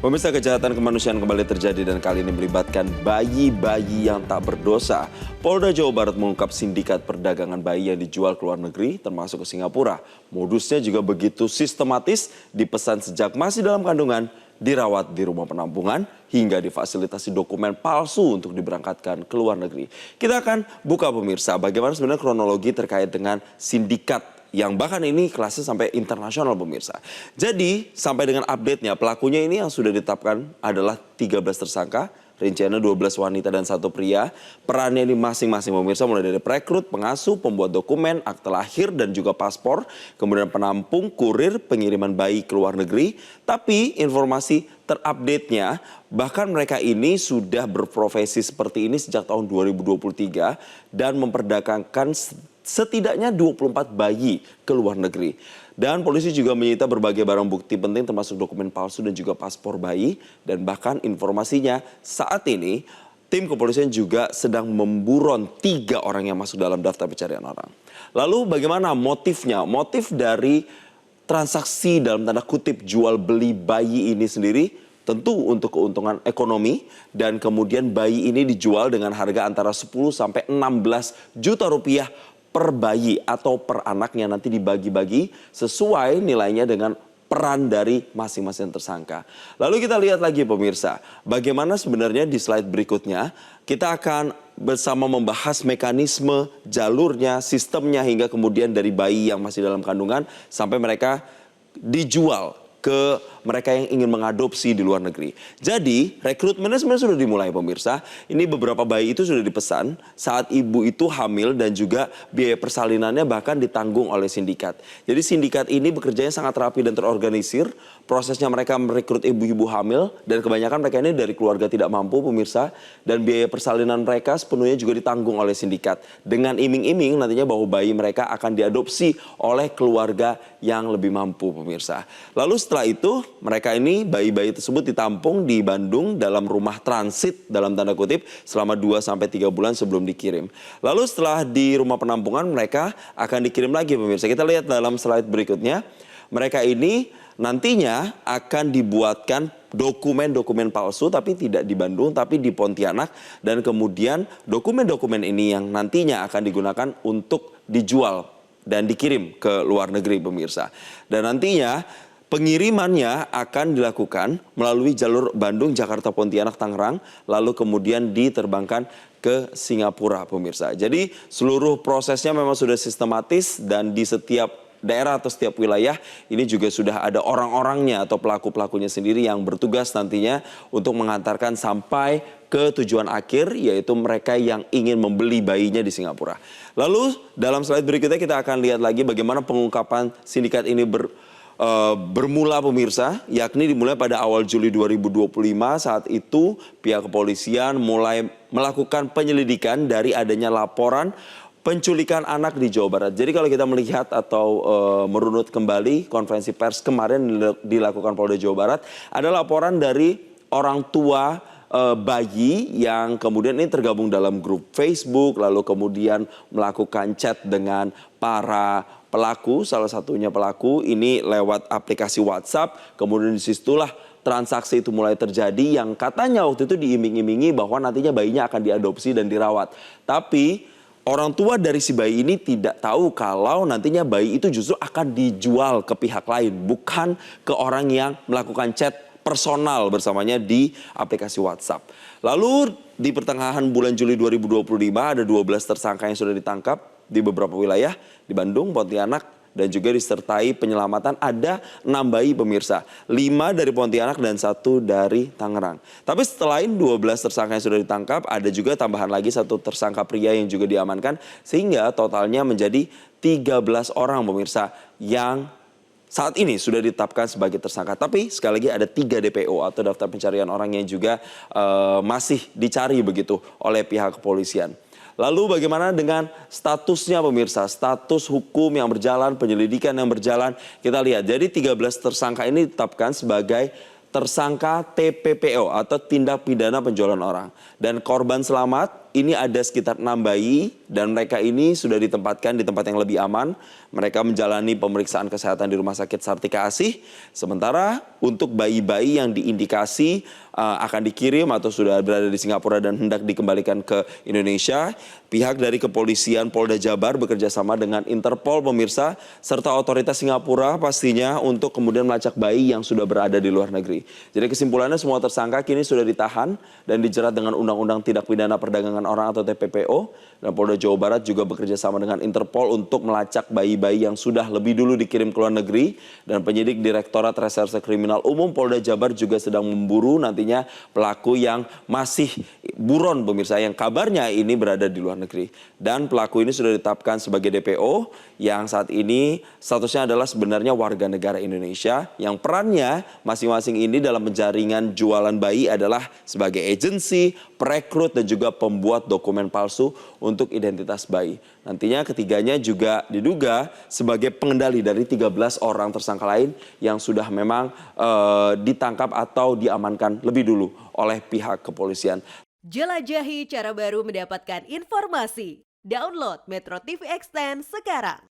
Pemirsa, kejahatan kemanusiaan kembali terjadi dan kali ini melibatkan bayi-bayi yang tak berdosa. Polda Jawa Barat mengungkap sindikat perdagangan bayi yang dijual ke luar negeri termasuk ke Singapura. Modusnya juga begitu sistematis, dipesan sejak masih dalam kandungan, dirawat di rumah penampungan, hingga difasilitasi dokumen palsu untuk diberangkatkan ke luar negeri. Kita akan buka pemirsa bagaimana sebenarnya kronologi terkait dengan sindikat yang bahkan ini kelasnya sampai internasional pemirsa. Jadi sampai dengan update-nya pelakunya ini yang sudah ditetapkan adalah 13 tersangka. Rinciannya 12 wanita dan 1 pria. Perannya ini masing-masing pemirsa mulai dari perekrut, pengasuh, pembuat dokumen, akte lahir dan juga paspor. Kemudian penampung, kurir, pengiriman bayi ke luar negeri. Tapi informasi terupdate-nya bahkan mereka ini sudah berprofesi seperti ini sejak tahun 2023 dan memperdagangkan setidaknya 24 bayi ke luar negeri. Dan polisi juga menyita berbagai barang bukti penting termasuk dokumen palsu dan juga paspor bayi. Dan bahkan informasinya saat ini tim kepolisian juga sedang memburon 3 orang yang masuk dalam daftar pencarian orang. Lalu bagaimana motifnya? Motif dari transaksi dalam tanda kutip jual beli bayi ini sendiri tentu untuk keuntungan ekonomi, dan kemudian bayi ini dijual dengan harga antara 10 sampai 16 juta rupiah per bayi atau per anaknya, nanti dibagi-bagi sesuai nilainya dengan peran dari masing-masing tersangka. Lalu kita lihat lagi pemirsa, bagaimana sebenarnya di slide berikutnya kita akan bersama membahas mekanisme, jalurnya, sistemnya, hingga kemudian dari bayi yang masih dalam kandungan sampai mereka dijual ke mereka yang ingin mengadopsi di luar negeri. Jadi rekrutmennya sebenarnya sudah dimulai pemirsa. Ini beberapa bayi itu sudah dipesan saat ibu itu hamil dan juga biaya persalinannya bahkan ditanggung oleh sindikat. Jadi sindikat ini bekerjanya sangat rapi dan terorganisir. Prosesnya mereka merekrut ibu-ibu hamil dan kebanyakan mereka ini dari keluarga tidak mampu pemirsa. Dan biaya persalinan mereka sepenuhnya juga ditanggung oleh sindikat. Dengan iming-iming nantinya bahwa bayi mereka akan diadopsi oleh keluarga yang lebih mampu pemirsa. Lalu setelah itu mereka ini bayi-bayi tersebut ditampung di Bandung dalam rumah transit dalam tanda kutip selama 2-3 bulan sebelum dikirim. Lalu setelah di rumah penampungan mereka akan dikirim lagi pemirsa. Kita lihat dalam slide berikutnya. Mereka ini nantinya akan dibuatkan dokumen-dokumen palsu tapi tidak di Bandung tapi di Pontianak. Dan kemudian dokumen-dokumen ini yang nantinya akan digunakan untuk dijual dan dikirim ke luar negeri pemirsa. Dan nantinya pengirimannya akan dilakukan melalui jalur Bandung, Jakarta, Pontianak, Tangerang, lalu kemudian diterbangkan ke Singapura pemirsa. Jadi seluruh prosesnya memang sudah sistematis dan di setiap daerah atau setiap wilayah ini juga sudah ada orang-orangnya atau pelaku-pelakunya sendiri yang bertugas nantinya untuk mengantarkan sampai ke tujuan akhir, yaitu mereka yang ingin membeli bayinya di Singapura. Lalu dalam slide berikutnya kita akan lihat lagi bagaimana pengungkapan sindikat ini bermula pemirsa, yakni dimulai pada awal Juli 2025. Saat itu pihak kepolisian mulai melakukan penyelidikan dari adanya laporan penculikan anak di Jawa Barat. Jadi kalau kita melihat atau merunut kembali konferensi pers kemarin dilakukan Polda Jawa Barat, ada laporan dari orang tua bayi yang kemudian ini tergabung dalam grup Facebook, lalu kemudian melakukan chat dengan para pelaku, salah satunya pelaku ini lewat aplikasi WhatsApp, kemudian disitulah transaksi itu mulai terjadi yang katanya waktu itu diiming-imingi bahwa nantinya bayinya akan diadopsi dan dirawat. Tapi orang tua dari si bayi ini tidak tahu kalau nantinya bayi itu justru akan dijual ke pihak lain, bukan ke orang yang melakukan chat personal bersamanya di aplikasi WhatsApp. Lalu di pertengahan bulan Juli 2025 ada 12 tersangka yang sudah ditangkap di beberapa wilayah di Bandung, Pontianak, dan juga disertai penyelamatan ada 6 bayi pemirsa. 5 dari Pontianak dan 1 dari Tangerang. Tapi selain 12 tersangka yang sudah ditangkap, ada juga tambahan lagi 1 tersangka pria yang juga diamankan. Sehingga totalnya menjadi 13 orang pemirsa yang saat ini sudah ditetapkan sebagai tersangka. Tapi sekali lagi ada 3 DPO atau daftar pencarian orang yang juga masih dicari begitu oleh pihak kepolisian. Lalu bagaimana dengan statusnya pemirsa, status hukum yang berjalan, penyelidikan yang berjalan, kita lihat. Jadi 13 tersangka ini ditetapkan sebagai tersangka TPPO atau tindak pidana penjualan orang. Dan korban selamat ini ada sekitar 6 bayi dan mereka ini sudah ditempatkan di tempat yang lebih aman. Mereka menjalani pemeriksaan kesehatan di Rumah Sakit Sartika Asih. Sementara untuk bayi-bayi yang diindikasi akan dikirim atau sudah berada di Singapura dan hendak dikembalikan ke Indonesia, pihak dari kepolisian Polda Jabar bekerja sama dengan Interpol pemirsa serta otoritas Singapura pastinya untuk kemudian melacak bayi yang sudah berada di luar negeri. Jadi kesimpulannya semua tersangka kini sudah ditahan dan dijerat dengan Undang-Undang Tindak Pidana Perdagangan Orang atau TPPO. Dan Polda Jawa Barat juga bekerja sama dengan Interpol untuk melacak bayi-bayi yang sudah lebih dulu dikirim ke luar negeri. Dan penyidik Direktorat Reserse Kriminal Umum Polda Jabar juga sedang memburu nantinya pelaku yang masih buron pemirsa, yang kabarnya ini berada di luar negeri. Dan pelaku ini sudah ditetapkan sebagai DPO yang saat ini statusnya adalah sebenarnya warga negara Indonesia yang perannya masing-masing ini dalam penjaringan jualan bayi adalah sebagai agensi, perekrut dan juga pembuat dokumen palsu untuk identitas bayi. Nantinya ketiganya juga diduga sebagai pengendali dari 13 orang tersangka lain yang sudah memang ditangkap atau diamankan lebih dulu oleh pihak kepolisian. Jelajahi cara baru mendapatkan informasi. Download Metro TV Extend sekarang.